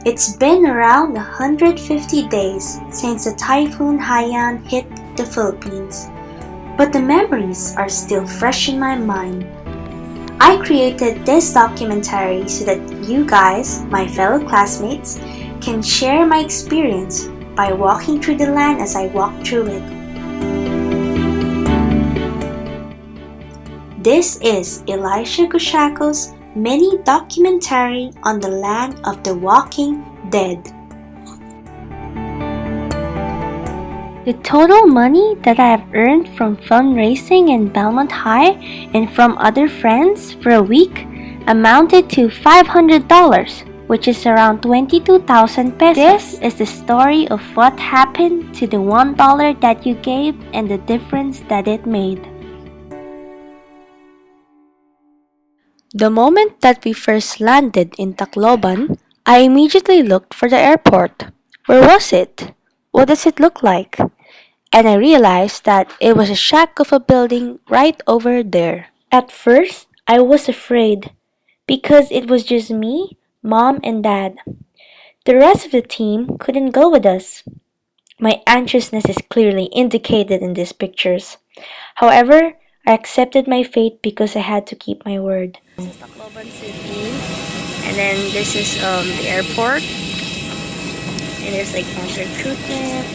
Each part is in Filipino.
It's been around 150 days since the Typhoon Haiyan hit the Philippines, but the memories are still fresh in my mind. I created this documentary so that you guys, my fellow classmates, can share my experience by walking through the land as I walk through it. This is Ylay Gosiaco's mini documentary on the land of the walking dead. The total money that I have earned from fundraising in Belmont High and from other friends for a week amounted to $500, which is around 22,000 pesos. This is the story of what happened to the $1 that you gave and the difference that it made. The moment that we first landed in Tacloban, I immediately looked for the airport. Where was it? What does it look like? And I realized that it was a shack of a building right over there. At first, I was afraid because it was just me, Mom, and Dad. The rest of the team couldn't go with us. My anxiousness is clearly indicated in these pictures. However, I accepted my fate because I had to keep my word. This is Tacloban City, and then this is the airport, and there's like recruitment.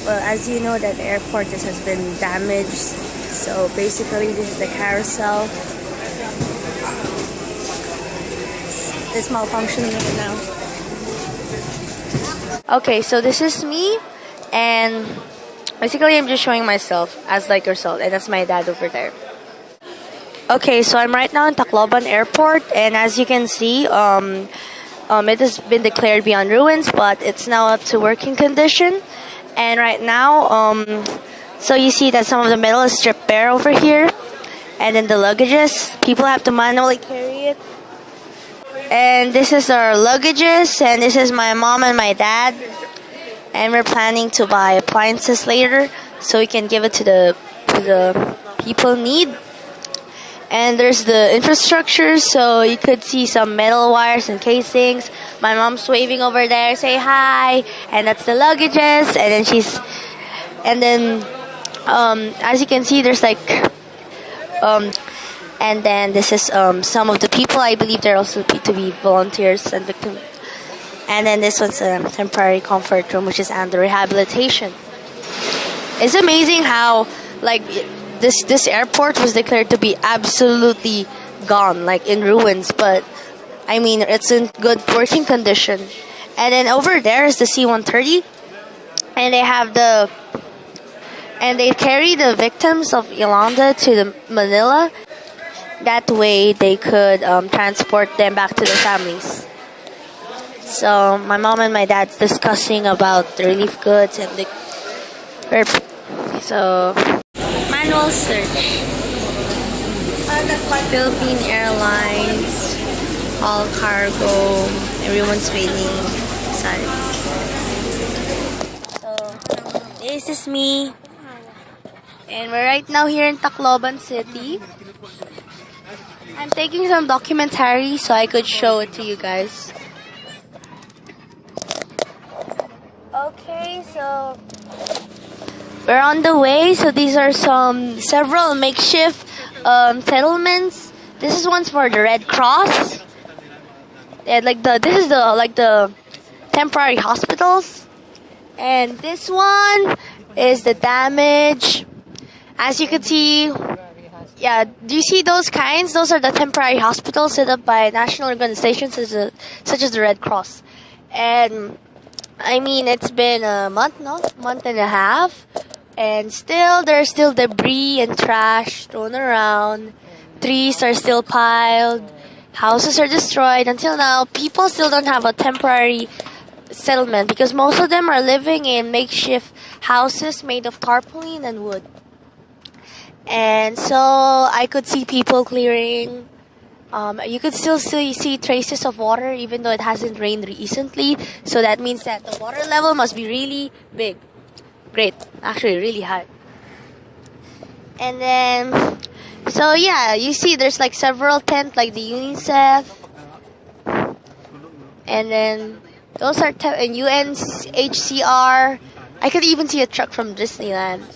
Well, as you know, that the airport just has been damaged, so basically this is the carousel. It's malfunctioning right now. Okay, so this is me, and basically I'm just showing myself as like yourself, and that's my dad over there. Okay, so I'm right now in Tacloban Airport, and as you can see, it has been declared beyond ruins, but it's now up to working condition. And right now, so you see that some of the metal is stripped bare over here, and then the luggages, people have to manually carry it. And this is our luggages, and this is my mom and my dad, and we're planning to buy appliances later so we can give it to the people in need. And there's the infrastructure, so you could see some metal wires and casings. My mom's waving over there, say hi, and that's the luggages. And then as you can see, there's like, and then this is some of the people. I believe they're also to be volunteers and victims. And then this one's a temporary comfort room, which is under rehabilitation. It's amazing how like this airport was declared to be absolutely gone, like in ruins, but I mean it's in good working condition. And then over there is the C-130, and they carry the victims of Yolanda to the Manila. That way they could transport them back to their families. So my mom and my dad's discussing about the relief goods and the manual search. Philippine Airlines, all cargo, everyone's waiting. Sorry. So this is me, and we're right now here in Tacloban City. I'm taking some documentary so I could show it to you guys. Okay, so we're on the way. So these are several makeshift settlements. This is one's for the Red Cross. And this is the temporary hospitals. And this one is the damage. As you can see, yeah, do you see those kinds? Those are the temporary hospitals set up by national organizations such as the Red Cross. And I mean, it's been a month and a half, and there's still debris and trash thrown around. Trees are still piled. Houses are destroyed. Until now, people still don't have a temporary settlement because most of them are living in makeshift houses made of tarpaulin and wood. And so I could see people clearing. You could still see traces of water even though it hasn't rained recently. So that means that the water level must be really big. Great. Actually, really high. And then, so yeah, you see there's like several tents like the UNICEF. And then those are and UNHCR. I could even see a truck from Disneyland.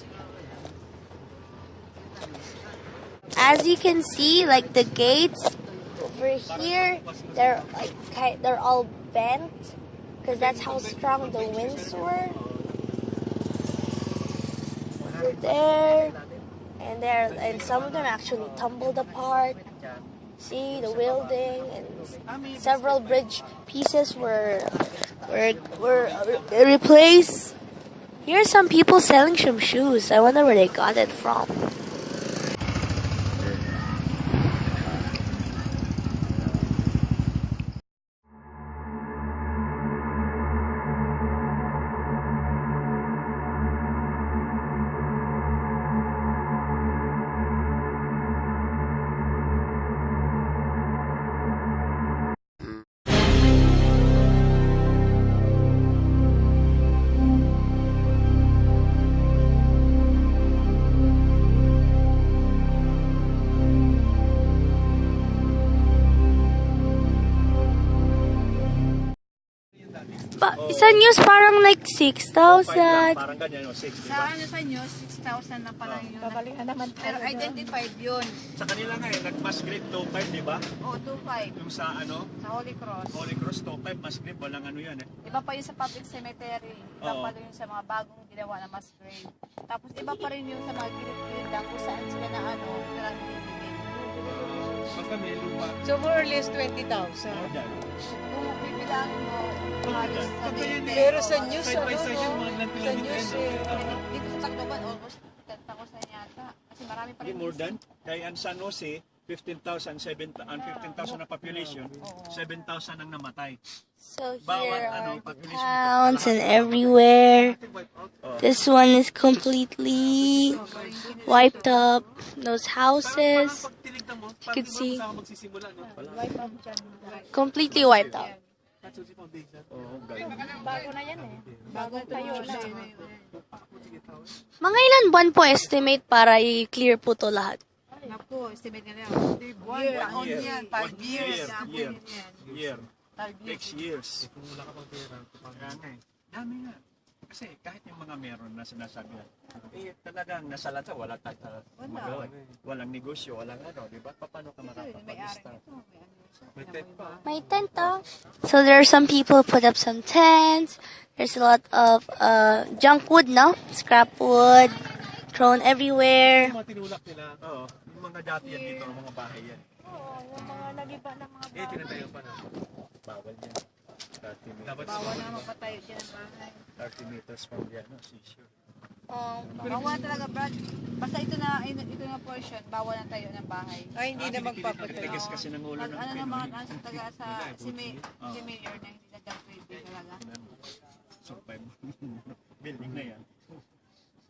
As you can see, like the gates over here, they're all bent because that's how strong the winds were. Over there, and some of them actually tumbled apart. See the building and several bridge pieces were replaced. Here are some people selling some shoes. I wonder where they got it from. Sa news parang like 6,000. Parang ganyan, 6, Sa ano sa news, 6,000 na pala yun. Pero identified yun. Sa kanila nga nag-mass grade 2.5, di ba? Oo, 2,500. Yung sa ano? Sa Holy Cross. Holy Cross 2.5, mass grade, walang ano yan Iba pa yun sa public cemetery. Iba pa yun sa mga bagong ginawa na mass grave. Tapos iba pa rin yun sa mga gilid-gilid lang kung saan sila na ano, kailangan bibigay. Basta may lupa. So more or less 20,000. Kung bibilang mo, halos sa Pero sa news, Side by ano, side yung mga sa kilometer news dito sa Tacloban, almost 10,000 na yata. Kasi marami pa rin. More than? Kaya ang San Jose, 15,000 na population, 7,000 ang namatay. So Bawat here ano, are the population. towns and everywhere. This one is completely wiped up. Those houses, you could see, completely wiped out. bago na yan eh. Bago tayo na. Mga ilan buwan po estimate para i-clear po to lahat? Naku, estimate nila yan. Taon yan, 5 years. Year. Takes years. Kaya nga dami nga. Kasi kahit yung mga meron na sinasabi talagang nasa lata, wala tayo magawa. Walang negosyo, walang ano, di ba? Paano ka makakapag-start? May tent pa. May tent oh. So there are some people who put up some tents. There's a lot of junk wood, no? Scrap wood thrown everywhere. Yung mga tinulak nila, yung mga dati yan dito, mga bahay yan. Oo, yung mga nagiba ng mga bahay. Tinatayo pa na. Bawal yan. 30 meters. Bawal na mapatayo dyan ang bahay. 30 meters from yan, no? Seashore. Bawal talaga, Brad. Basta ito na portion, bawal na tayo ng bahay. Ay, hindi na magpapatayo. Tigas kasi ng ulo ng Ano naman, sa taga si Mayor na hindi na dyan pwede talaga. So, building na yan.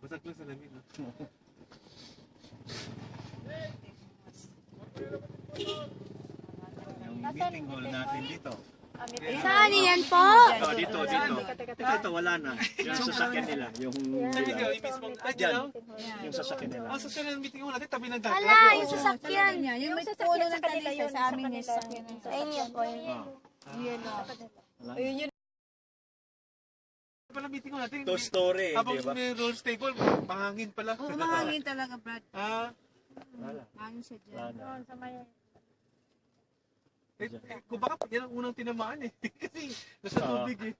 Basag lang sa lamin, no? Yung meeting hall natin dito. Saan yan po? Dito. Ito, wala na. Yung sasakyan nila. Yung dyan. Yung sasakyan nila. Ang sasakyan ng meeting mo natin, tabi ng dagat. Hala, yung sasakyan. Yung may puno ng talisa sa amin yung sasakyan. Sa inyo po. Ayun yun. Pala meeting mo natin. Two-story, Habang di ba? may rolls table, mahangin pala. Oo, mahangin talaga, Brad. Wala. Mahangin siya dyan. Kung baka yan ang unang tinamaan eh. Kasi nasa tubig eh.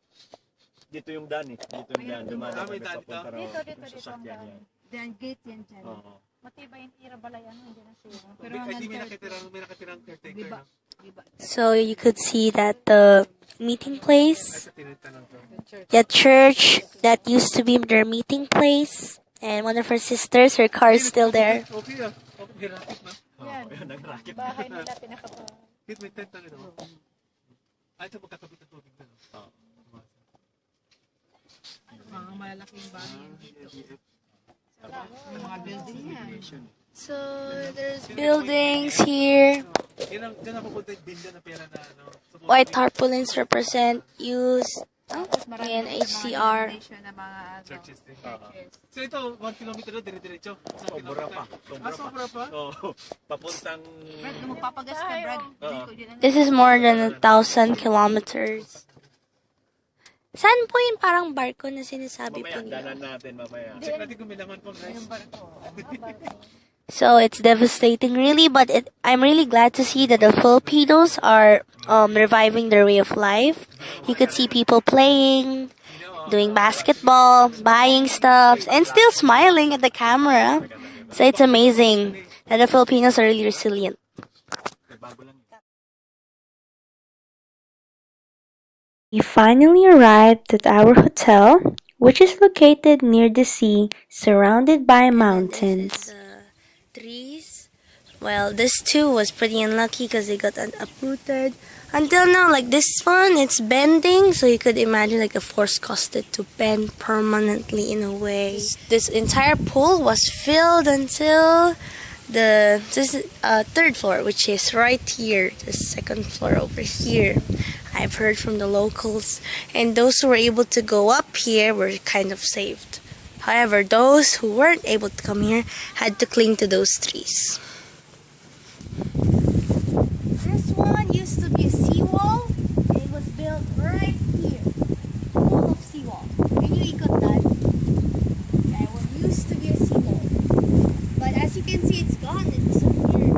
Dito yung daan eh. Dito yung daan. Dumadaan may kami daan papunta raw. Dito, Yung sasakyan yan. Then gate yan dyan. Oo. Matibay yung tira balayan, hindi na sira. Pero Ay, di may hanggang nakatirang caretaker na. So you could see that the meeting place, Sa tinitanong to. the church that used to be their meeting place, and one of her sisters, her car is still there. Okay ah. Okay, racket na. Yan, Ayun, nag-racket. bahay nila pinakabahay. Kit, may tent na rin oh. Ay, ito magkakabit ng tubig na. mga malalaking bahay. Mga building yan. So there's buildings here. Yan ang, dyan ang pupunta yung billion na pera na ano. White tarpaulins represent use Tapos marami Ayan, din sa mga HCR. denomination na mga Churches din. churches. So ito, 1 kilometer na, dire-diretso. Sobra pa. Sobra pa? Oo. Papuntang... Brad, kung magpapagas ka, Brad, hindi ko din This is more than 1,000 kilometers. Saan po yung parang barko na sinasabi Mamaya, po niyo? dalan natin mamaya. Check natin kung may laman po, guys. So it's devastating, really, but I'm really glad to see that the Filipinos are reviving their way of life. You could see people playing, doing basketball, buying stuff, and still smiling at the camera. So it's amazing that the Filipinos are really resilient. We finally arrived at our hotel, which is located near the sea, surrounded by mountains. Trees. Well, this too was pretty unlucky because they got uprooted. Until now, like this one, it's bending, so you could imagine like the force caused it to bend permanently in a way. This entire pool was filled until the third floor, which is right here, the second floor over here. I've heard from the locals, and those who were able to go up here were kind of saved. However, those who weren't able to come here had to cling to those trees. This one used to be a seawall. It was built right here, full of seawall. Can you ikot that? Yeah, it used to be a seawall. But as you can see, it's gone. It disappeared.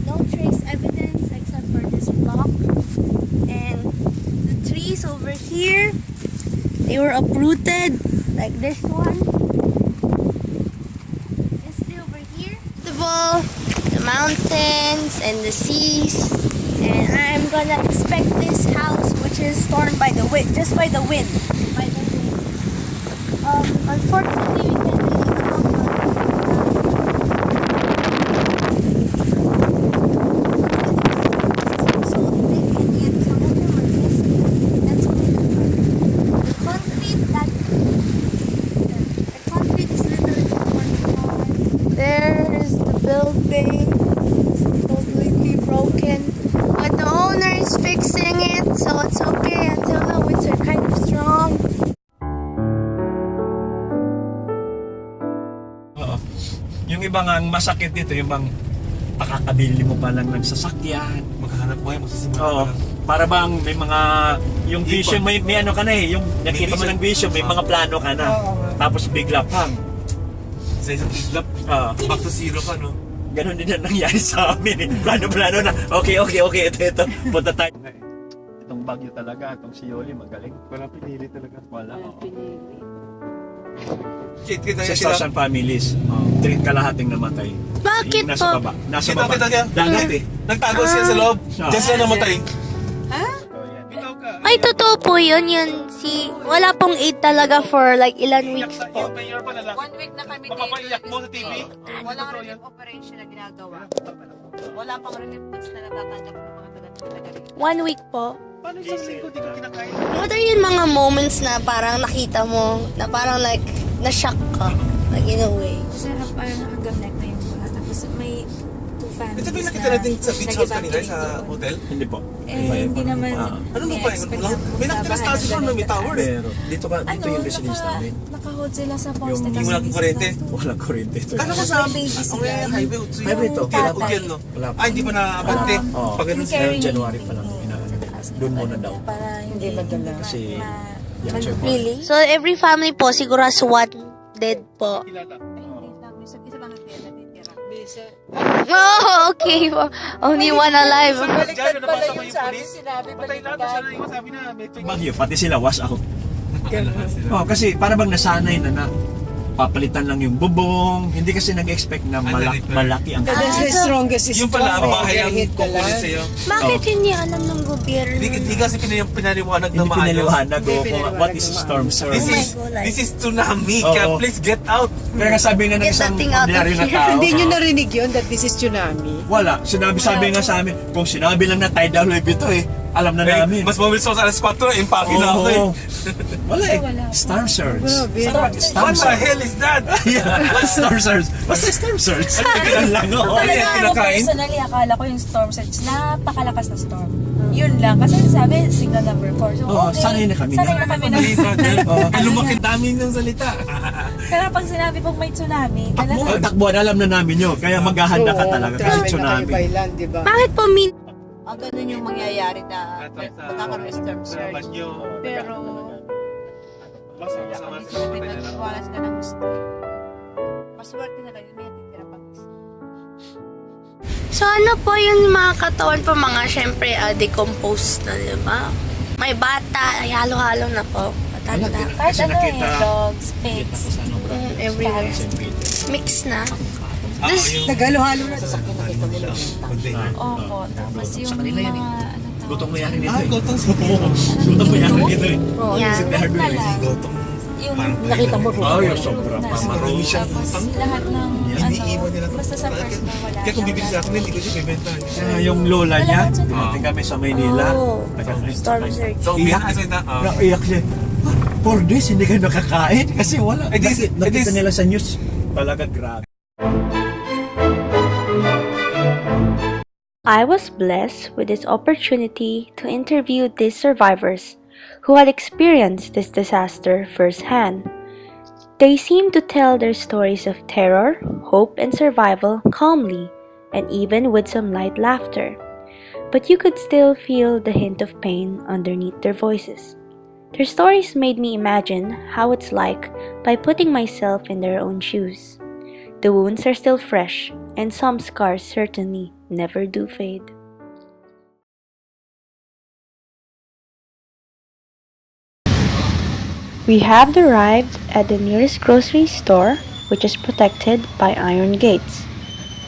No trace evidence except for this block. And the trees over here, they were uprooted, like this one. It's still over here. The mountains and the seas. And I'm gonna inspect this house, which is torn by the wind, just by the wind. By the wind. Unfortunately, we can't really There's the building. It's completely broken. But the owner is fixing it, so it's okay. Until now, it's kind of strong. Oo. Yung ibang ang masakit dito, yung bang pakakabili mo pa lang ng sasakyan. Maghahanap mo magsisimula Oo. ka lang. Para bang may mga, yung vision, may ano ka na eh, yung nakita mo ng vision, may mga plano ka na. Tapos bigla pang. Sa isang islap, back to zero ka, no? Ganon din ang nangyari sa amin eh. Plano na. Okay, ito. Punta tayo. Itong Bagyo talaga, itong si Yoli magaling. Walang pinili talaga. Wala. Kita 6,000 families. Kalahating namatay. Bakit Yung nasa po? baba. Nasa Kita baba. niya. Dagat eh. Nagtago siya sa loob. Diyan sila namatay. Ikaw ka. Ay, totoo po yun. Wala pong aid talaga for like ilan weeks po. Yung mayor pa na lang. 1 week na kami Mapapaiyak mo sa TV. Walang relief operation na ginagawa. Wala pang relief goods na natatanggap ng mga taga-taga. 1 week po. Paano isang linggo di ko kinakain? What are yung mga moments na parang nakita mo, na parang like, na-shock ka? Like in a way. Sarap parang nakagamnek na yung mga. Tapos may two families Ito ba yung nakita natin sa beach house kanina sa hotel? Hindi po. Eh, hindi naman. Ano ba pa yun? May nakita na station na may tower eh. Pero dito yung residence namin. Naka-hold sila sa poste Yung- kasi Yung walang kuryente. Walang kuryente. Kala ko sa highway. Highway to. Ugyan, no? Wala pa. Ay, hindi pa na-abante. Oo. Pag ganun siya. Ngayon, January pa lang. Doon muna daw. para hindi madala. Kasi yung check mo. Really? So every family po siguro has one dead po. Hindi lang. Isa lang nagtira. Oh, okay po. Only one alive. Diyan, nabasa mo yung police. Patay lahat na siya na yung sabi na may Bagyo, pati sila wash out. Kasi para bang nasanay na papalitan lang yung bubong. Hindi kasi nag-expect na malaki ang That's the strongest is yung pala, ang bahay ang hit ka kukulit lang. sa'yo. Bakit hindi alam ng gobyerno? Hindi kasi pinaliwanag na Hindi maayos. pinaliwanag ko kung pinaliwanag what is na storm maayos. surge. This is tsunami. Oo. Kaya please get out. Kaya nga sabi nga ng Get isang that thing out of ordinaryo na here. tao. Hindi nyo narinig yun that this is tsunami? Wala. Sabi nga sa amin, kung sinabi lang na tidal wave ito eh. alam na namin. Mas mabilis ako sa alas 4, impake na ako eh. Wala eh. Storm surge. What the hell is that? What storm surge? Basta storm surge. Ganun lang. Talaga ako personally, akala ko yung storm surge, napakalakas na storm. Yun lang. Kasi sabi, signal number 4. So, okay. Sanay na kami Sanay na kami na. Ay, lumaki daming ng salita. Pero pag sinabi pong may tsunami, talaga. Takbuhan, alam na namin yun. Kaya maghahanda ka talaga kasi tsunami. Bakit po Ang ganun yung mangyayari na magkakaroon ng storm surge. Bagyo. Pero, pinagwalas ka ng gusto. Maswerte na lang yung may titira pag So ano po yung mga katawan po, mga syempre decomposed na, di ba? May bata, ay halo-halo na po. Matanda. Kahit ano eh, dogs, pigs. Everywhere. Mix na. Nagalo-halo na. Opo, tapos yung mga, ano to? Gutong mayari nito eh. Gotong Gutong mayari nito eh. Yeah. Na lang. Gotong. Yung Nakita mo rin. Yung sobra pamaro. tapos lahat ng, Iniiwan nila to. basta sa first na wala. Kaya kung bibili sa akin, hindi ko siya bibenta. Yung lola niya, hindi kami sa Maynila. Oh, storm surge. So, Iyak. kasi na, Naiyak siya. 4 days hindi kayo nakakain kasi wala. Nakita nila sa news. Talaga grabe. I was blessed with this opportunity to interview these survivors who had experienced this disaster firsthand. They seemed to tell their stories of terror, hope, and survival calmly, and even with some light laughter. But you could still feel the hint of pain underneath their voices. Their stories made me imagine how it's like by putting myself in their own shoes. The wounds are still fresh, and some scars certainly never do fade. We have arrived at the nearest grocery store, which is protected by iron gates.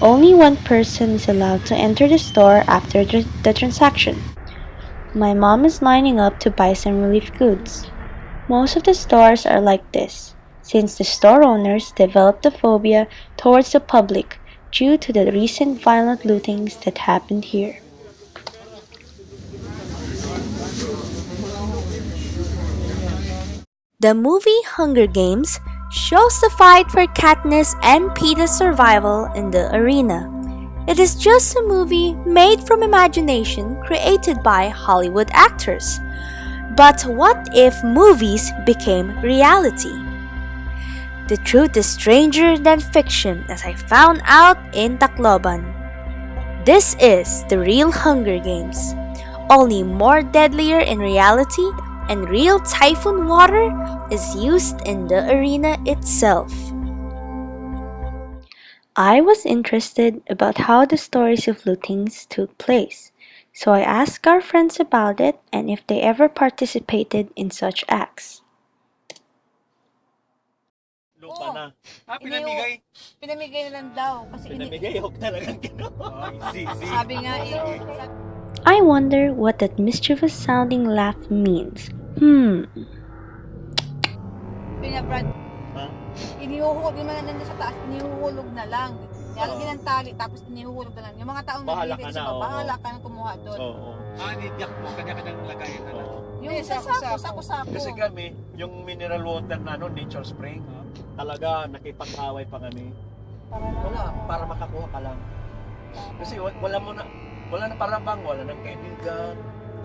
Only one person is allowed to enter the store after the transaction. My mom is lining up to buy some relief goods. Most of the stores are like this, since the store owners developed a phobia towards the public due to the recent violent lootings that happened here. The movie Hunger Games shows the fight for Katniss and Peeta's survival in the arena. It is just a movie made from imagination created by Hollywood actors. But what if movies became reality? The truth is stranger than fiction, as I found out in Tacloban. This is the real Hunger Games, only more deadlier in reality, and real typhoon water is used in the arena itself. I was interested about how the stories of lootings took place, so I asked our friends about it and if they ever participated in such acts. Lupa na. Pinamigay. Pinamigay na lang daw. Kasi Pinamigay, huwag talagang ginawa. sabi nga I wonder what that mischievous sounding laugh means. pinabrad. Huh? Inihuhulog, yung mga nandun sa taas, inihuhulog na lang. Nilalagyan ng tali, tapos inihuhulog na lang. Yung mga taong Bahala nagbibigay ka na, sa oo. bahala ka na kumuha doon. Oo. Nidiyak mo, kanya-kanyang lagayan na lang. Yung sa sako. Kasi kami, yung mineral water na nature spring, talaga nakipag-away pa kami. Para makakuha ka lang. Kasi wala na parabang, wala nang kaibigan.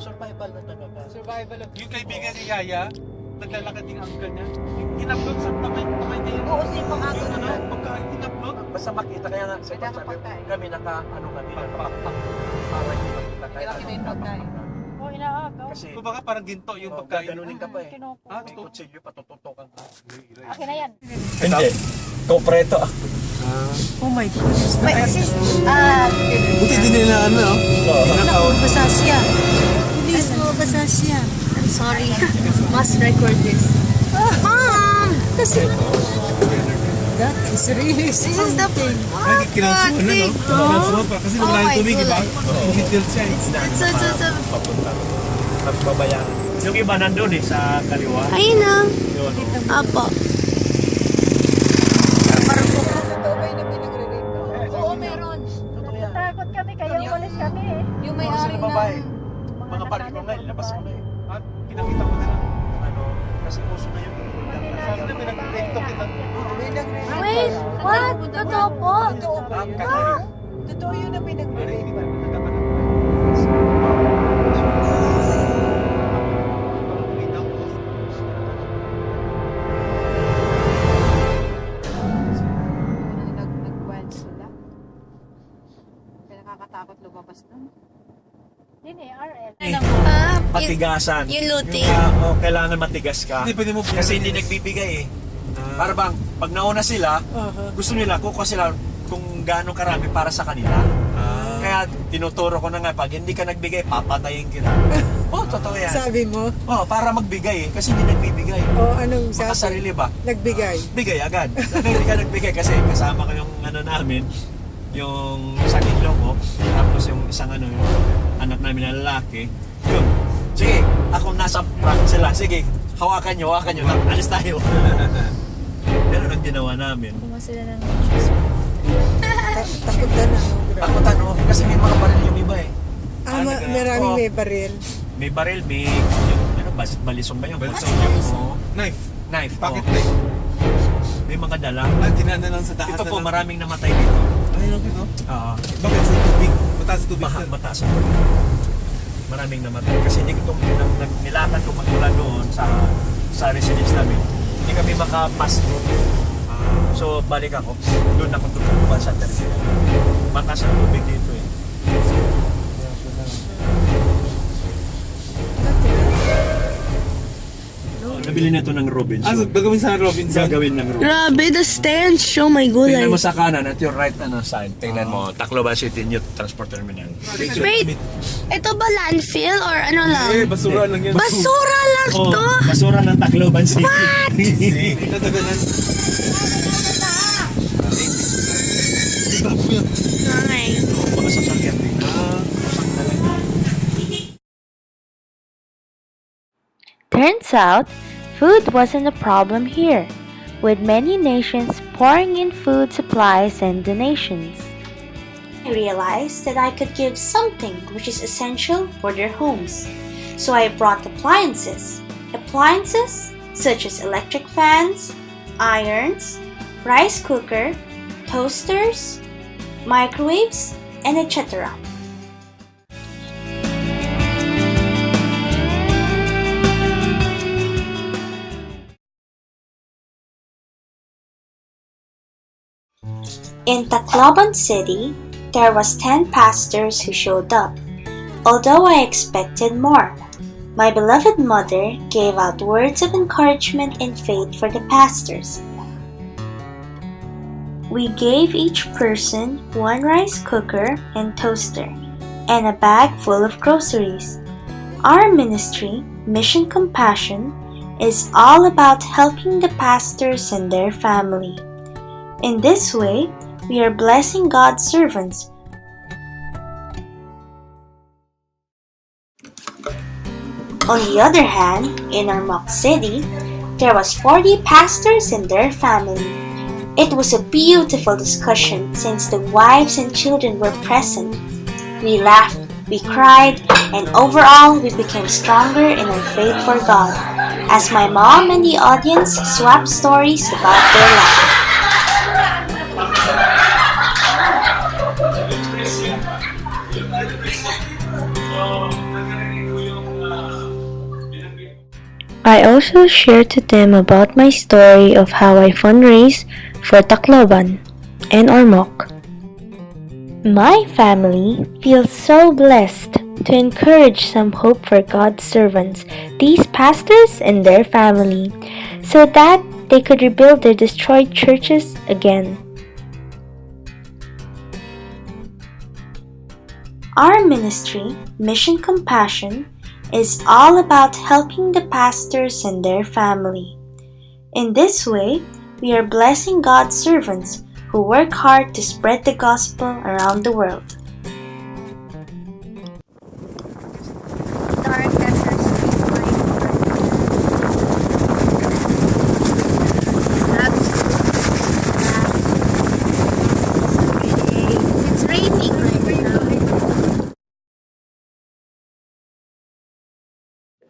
Survival na talaga. Survival of... Yung kaibigan ni Yaya, naglalakad yung angka niya. Hinapload sa kamay niya yun. Oo, yung pang-ato Yung naman. pagka hinapload, Basta makita, kaya nga sa Kailangan pagsabi, pagkain. kami kami nagpapakpak. Para yung makita kaya. Kailangan kita yung pagkain. Oo, inaagaw. Kasi, kumbaga parang ginto yung pagkain. gaganunin ka pa eh. Ah, May kutsilyo, patututokan ka. Akin na yan. Hindi. Kopreto. Oh my goodness. Wait, sis, Buti din nila ano. Basa siya. Please go, basa siya. I'm sorry. Must record this. Mom! That is really This is the Ay, kinansuan na, no? Kinansuan pa. Kasi wala yung tubig, iba? Bukit siya. It's Papunta. Tapos babayan. Yung iba nandun eh, sa kaliwa. Ayun na. Yun. Apo. totoo ba yun yung pinagre-rate? Oo, meron. Takot kami, kaya umalis kami eh. Yung Mga may-ari sila babae. ng mga baril ko nga, labas ko na eh. At pinakita mo na lang. Ano, kasi uso na yun. Sabi na pinag-rekto kita. Wait, what? Totoo po? Totoo ba Ang yun? kakari. Totoo yun na may Pero nag-relate. hindi ba nagkakaroon? Nag-wild sila. Kaya nakakatakot lumabas nun. Hindi RL. Matigasan. Yung looting. Kailangan matigas ka. Hindi, pwede mo Kasi hindi nagbibigay eh. Para bang, pag nauna sila, gusto nila, kukuha sila kung gaano karami para sa kanila. Kaya tinuturo ko na nga, pag hindi ka nagbigay, papatayin kita. Totoo yan. Sabi mo? Para magbigay eh, kasi hindi nagbibigay. Anong sabi? Makasarili ba? Nagbigay. Bigay agad. Hindi ka nagbigay kasi kasama ko yung namin, yung isang inlo ko, tapos yung isang yung anak namin na lalaki. Yun. Sige, ako nasa front sila. Sige, hawakan nyo, alis tayo. Pero nang ginawa namin, Kumuha sila ng Takot na na. takutan kasi may mga baril yung iba eh. Maraming may baril. May baril, may yung, balisong ba yun? Balisong. Knife. Knife. Pocket oo. knife. May mga dala. Tinana lang sa taas Ito na po, lang. maraming namatay dito. Ay, okay, no? Oo. Bakit sa tubig? Mataas sa tubig. Mataas ang tubig. Maraming namatay. Kasi hindi ko nilakad ko magmula doon sa residence namin. Hindi kami makapass through. So, balik ako. Doon ako tutupan sa terminal. Mataas ang tubig dito eh. Nabili na ito ng Robinson. So gagawin sa Robinson? Gagawin ng Robinson. Grabe, the stench. Oh my Tingnan gulay. mo sa kanan at your right side. Tingnan mo, Tacloban City Youth Transport Terminal. Wait, ito ba landfill or ano lang? Basura lang yan. Basura lang Oh, to! basura ng Tacloban City. Natagalan. Ay. Mga sasakyan din. Talaga. Turns out, food wasn't a problem here, with many nations pouring in food supplies and donations. I realized that I could give something which is essential for their homes. So I brought appliances. Appliances such as electric fans, irons, rice cooker, toasters, microwaves, and etc. In Tacloban City, there was 10 pastors who showed up, although I expected more. My beloved mother gave out words of encouragement and faith for the pastors. We gave each person one rice cooker and toaster, and a bag full of groceries. Our ministry, Mission Compassion, is all about helping the pastors and their family. In this way, we are blessing God's servants. On the other hand, in Ormoc City, there was 40 pastors and their family. It was a beautiful discussion since the wives and children were present. We laughed, we cried, and overall we became stronger in our faith for God as my mom and the audience swapped stories about their life. I also shared to them about my story of how I fundraise for Tacloban and Ormoc. My family feels so blessed to encourage some hope for God's servants, these pastors and their family, so that they could rebuild their destroyed churches again. Our ministry, Mission Compassion, is all about helping the pastors and their family. In this way, we are blessing God's servants who work hard to spread the gospel around the world.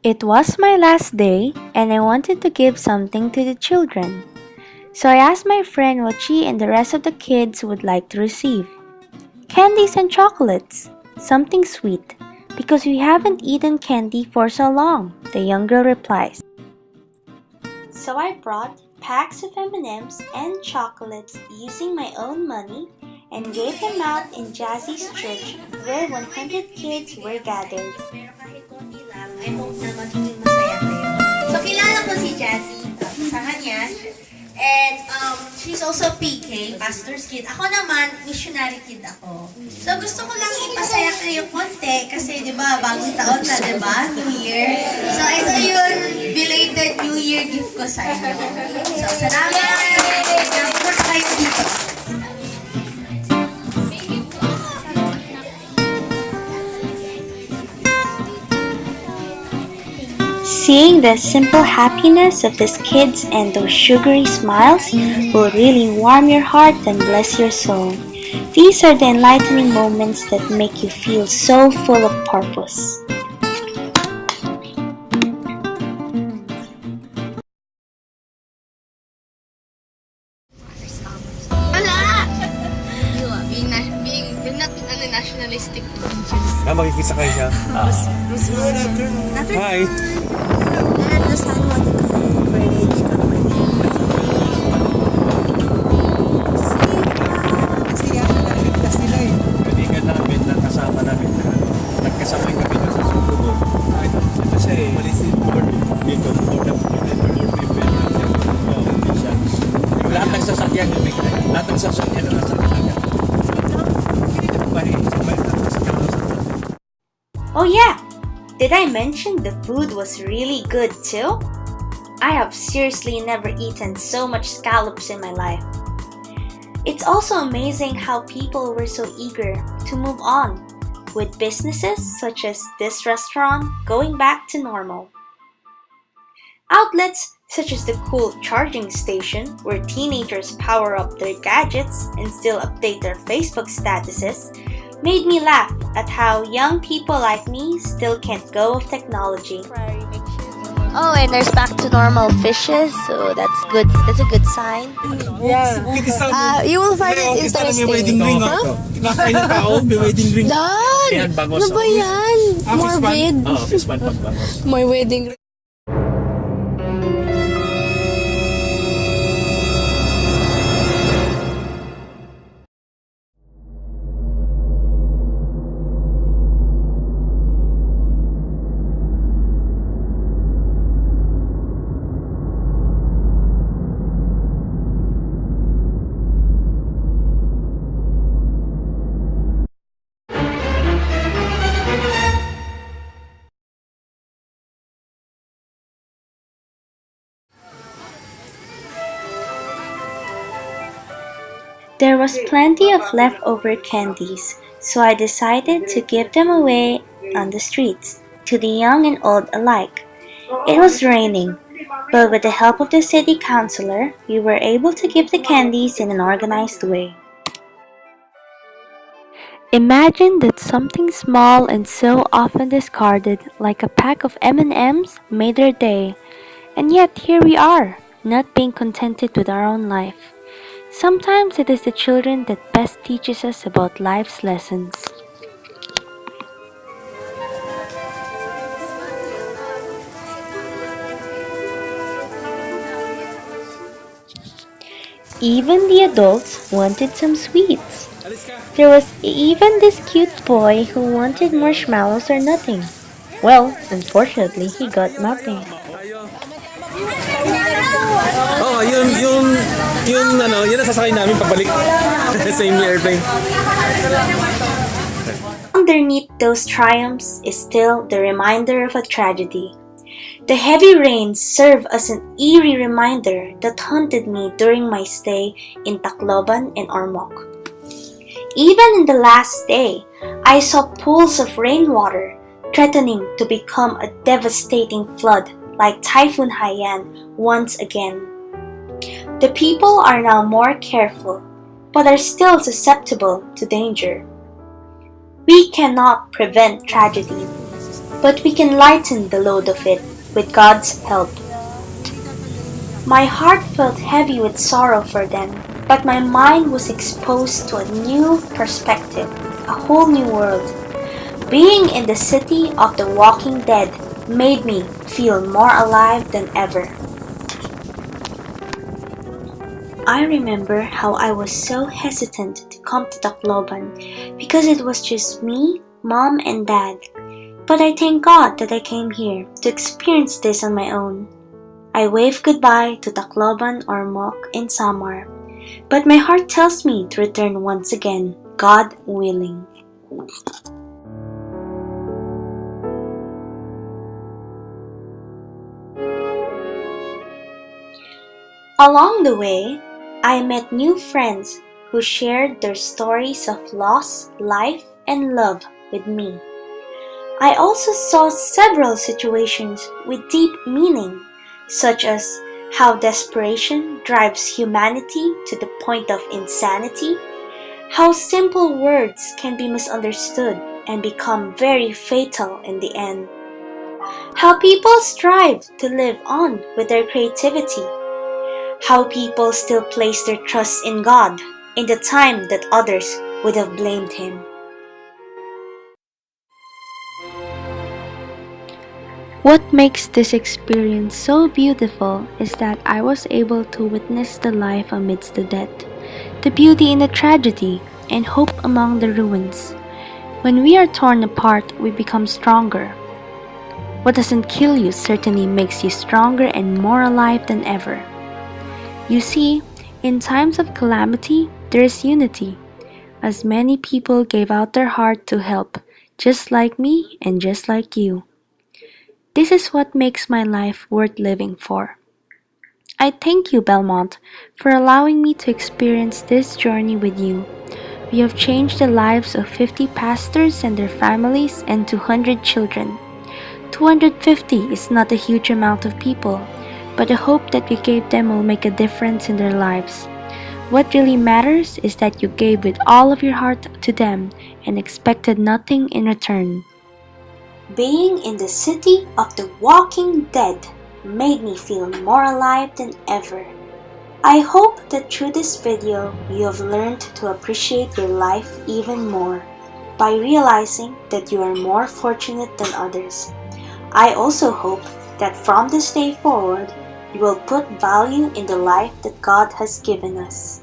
It was my last day, and I wanted to give something to the children. So I asked my friend what she and the rest of the kids would like to receive. Candies and chocolates, something sweet, because we haven't eaten candy for so long, the young girl replies. So I brought packs of M&Ms and chocolates using my own money and gave them out in Jazzy's church where 100 kids were gathered. Pero kahit konti lang, I hope na magiging masaya kayo. So, kilala ko si Jazzy. Kasahan yan. And she's also PK, pastor's kid. Ako naman, missionary kid ako. So, gusto ko lang ipasaya kayo konti kasi, di ba, bagong taon na, di ba? New Year. So, ito yung belated New Year gift ko sa inyo. So, salamat. Napunta kayo dito. Seeing the simple happiness of these kids and those sugary smiles will really warm your heart and bless your soul. These are the enlightening moments that make you feel so full of purpose. Nationalistic. Makikisa kayo siya. Hi. Kaibigan namin na kasama namin na nagkasama yung kami sa susunod. Kasi dito, for the people lahat ng sasakyan yung may kaya. Lahat ng sasakyan na nasa kanya. Oh yeah! Did I mention the food was really good too? I have seriously never eaten so much scallops in my life. It's also amazing how people were so eager to move on, with businesses such as this restaurant going back to normal. Outlets such as the cool charging station where teenagers power up their gadgets and still update their Facebook statuses made me laugh at how young people like me still can't go of technology. Oh, and there's back to normal fishes, so that's good. That's a good sign. You will find it interesting. Huh? Kinakain ng tao, may wedding ring. Dad! Yan, bangos. Ano ba yan? Morbid. Fish pan pag bangos. My wedding. There was plenty of leftover candies, so I decided to give them away on the streets, to the young and old alike. It was raining, but with the help of the city councilor, we were able to give the candies in an organized way. Imagine that something small and so often discarded, like a pack of M&Ms, made their day. And yet here we are, not being contented with our own life. Sometimes it is the children that best teaches us about life's lessons. Even the adults wanted some sweets. There was even this cute boy who wanted marshmallows or nothing. Well, unfortunately, he got nothing. Oh, yun nasasakay namin pabalik sa airplane. Underneath those triumphs is still the reminder of a tragedy. The heavy rains serve as an eerie reminder that haunted me during my stay in Tacloban and Ormoc. Even in the last day, I saw pools of rainwater threatening to become a devastating flood like Typhoon Haiyan once again. The people are now more careful, but are still susceptible to danger. We cannot prevent tragedy, but we can lighten the load of it with God's help. My heart felt heavy with sorrow for them, but my mind was exposed to a new perspective, a whole new world. Being in the city of the walking dead made me feel more alive than ever. I remember how I was so hesitant to come to Tacloban because it was just me, Mom, and Dad. But I thank God that I came here to experience this on my own. I wave goodbye to Tacloban, Ormoc, and Samar, but my heart tells me to return once again, God willing. Along the way, I met new friends who shared their stories of loss, life, and love with me. I also saw several situations with deep meaning, such as how desperation drives humanity to the point of insanity, how simple words can be misunderstood and become very fatal in the end, how people strive to live on with their creativity, how people still place their trust in God in the time that others would have blamed Him. What makes this experience so beautiful is that I was able to witness the life amidst the dead, the beauty in the tragedy, and hope among the ruins. When we are torn apart, we become stronger. What doesn't kill you certainly makes you stronger and more alive than ever. You see, in times of calamity, there is unity, as many people gave out their heart to help, just like me and just like you. This is what makes my life worth living for. I thank you, Belmont, for allowing me to experience this journey with you. We have changed the lives of 50 pastors and their families and 200 children. 250 is not a huge amount of people, but the hope that we gave them will make a difference in their lives. What really matters is that you gave with all of your heart to them and expected nothing in return. Being in the city of the walking dead made me feel more alive than ever. I hope that through this video you have learned to appreciate your life even more by realizing that you are more fortunate than others. I also hope that from this day forward, you will put value in the life that God has given us.